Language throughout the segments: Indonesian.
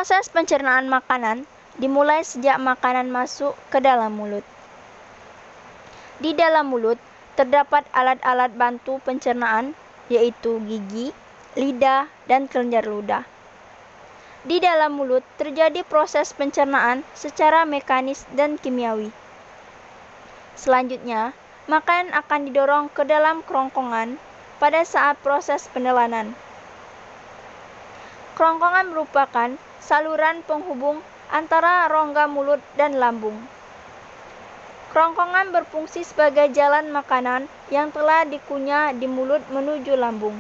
Proses pencernaan makanan dimulai sejak makanan masuk ke dalam mulut. Di dalam mulut terdapat alat-alat bantu pencernaan, yaitu gigi, lidah, dan kelenjar ludah. Di dalam mulut terjadi proses pencernaan secara mekanis dan kimiawi. Selanjutnya, makanan akan didorong ke dalam kerongkongan pada saat proses penelan. Kerongkongan merupakan saluran penghubung antara rongga mulut dan lambung. Kerongkongan berfungsi sebagai jalan makanan yang telah dikunyah di mulut menuju lambung.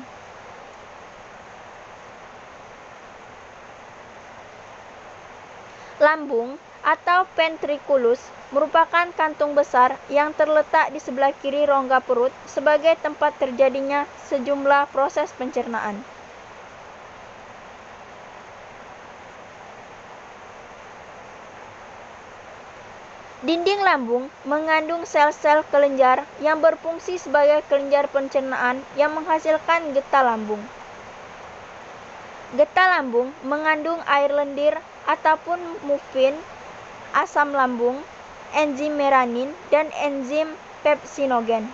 Lambung atau ventriculus merupakan kantung besar yang terletak di sebelah kiri rongga perut sebagai tempat terjadinya sejumlah proses pencernaan. Dinding lambung mengandung sel-sel kelenjar yang berfungsi sebagai kelenjar pencernaan yang menghasilkan getah lambung. Getah lambung mengandung air lendir ataupun muffin, asam lambung, enzim meranin, dan enzim pepsinogen.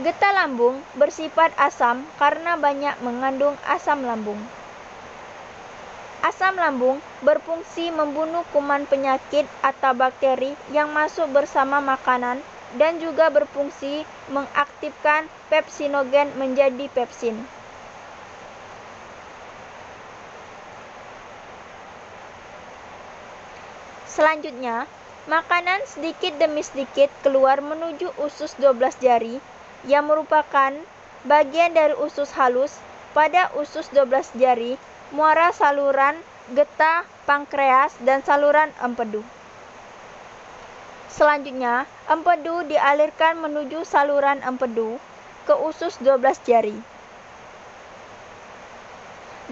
Getah lambung bersifat asam karena banyak mengandung asam lambung. Asam lambung berfungsi membunuh kuman penyakit atau bakteri yang masuk bersama makanan dan juga berfungsi mengaktifkan pepsinogen menjadi pepsin. Selanjutnya, makanan sedikit demi sedikit keluar menuju usus 12 jari yang merupakan bagian dari usus halus. Pada usus 12 jari, muara saluran getah pankreas dan saluran empedu. Selanjutnya, empedu dialirkan menuju saluran empedu ke usus 12 jari.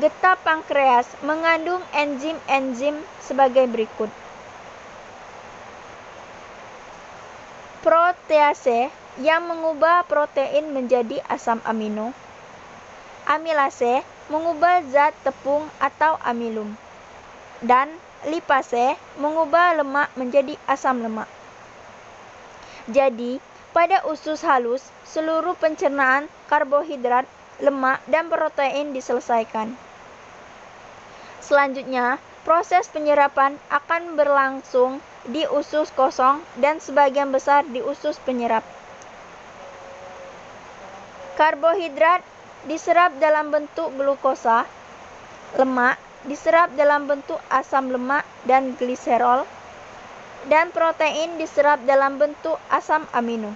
Getah pankreas mengandung enzim-enzim sebagai berikut. Protease yang mengubah protein menjadi asam amino. Amilase mengubah zat tepung atau amilum. Dan lipase mengubah lemak menjadi asam lemak. Jadi, pada usus halus, seluruh pencernaan karbohidrat, lemak, dan protein diselesaikan. Selanjutnya, proses penyerapan akan berlangsung di usus kosong dan sebagian besar di usus penyerap. Karbohidrat diserap dalam bentuk glukosa, lemak diserap dalam bentuk asam lemak dan gliserol, dan protein diserap dalam bentuk asam amino.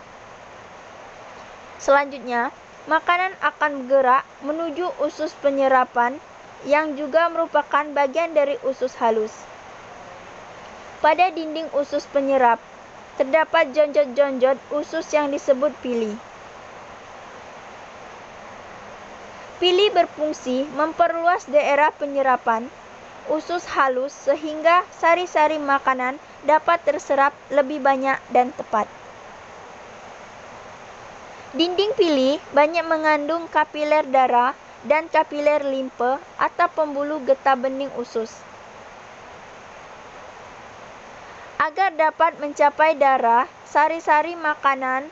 Selanjutnya, makanan akan bergerak menuju usus penyerapan yang juga merupakan bagian dari usus halus. Pada dinding usus penyerap, terdapat jonjot-jonjot usus yang disebut pili. Pili berfungsi memperluas daerah penyerapan usus halus sehingga sari-sari makanan dapat terserap lebih banyak dan tepat. Dinding pili banyak mengandung kapiler darah dan kapiler limfe atau pembuluh getah bening usus. Agar dapat mencapai darah, sari-sari makanan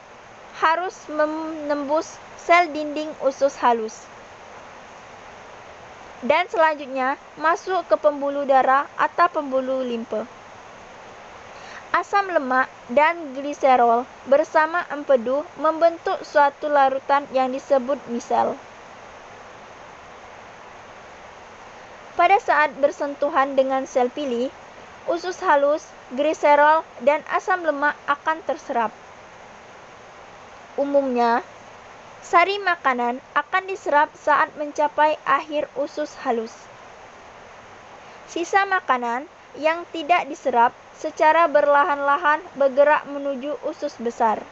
harus menembus sel dinding usus halus. Dan selanjutnya masuk ke pembuluh darah atau pembuluh limfe. Asam lemak dan gliserol bersama empedu membentuk suatu larutan yang disebut misel. Pada saat bersentuhan dengan sel pili, usus halus, gliserol, dan asam lemak akan terserap. Umumnya, sari makanan akan diserap saat mencapai akhir usus halus. Sisa makanan yang tidak diserap secara berlahan-lahan bergerak menuju usus besar.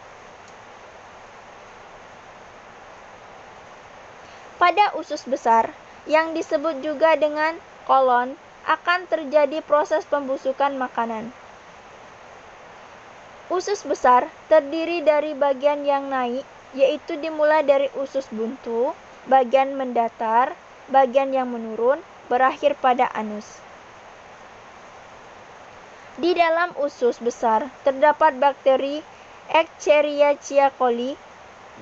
Pada usus besar, yang disebut juga dengan kolon, akan terjadi proses pembusukan makanan. Usus besar terdiri dari bagian yang naik, yaitu dimulai dari usus buntu, bagian mendatar, bagian yang menurun berakhir pada anus. Di dalam usus besar terdapat bakteri Escherichia coli.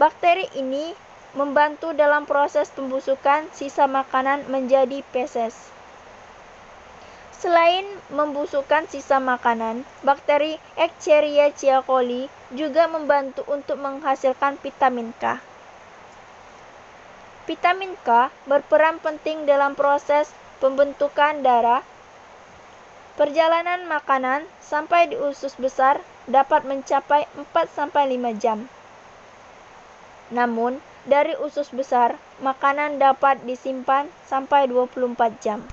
Bakteri ini membantu dalam proses pembusukan sisa makanan menjadi feses. Selain membusukkan sisa makanan, bakteri Escherichia coli juga membantu untuk menghasilkan vitamin K. Vitamin K berperan penting dalam proses pembentukan darah. Perjalanan makanan sampai di usus besar dapat mencapai 4-5 jam. Namun, dari usus besar, makanan dapat disimpan sampai 24 jam.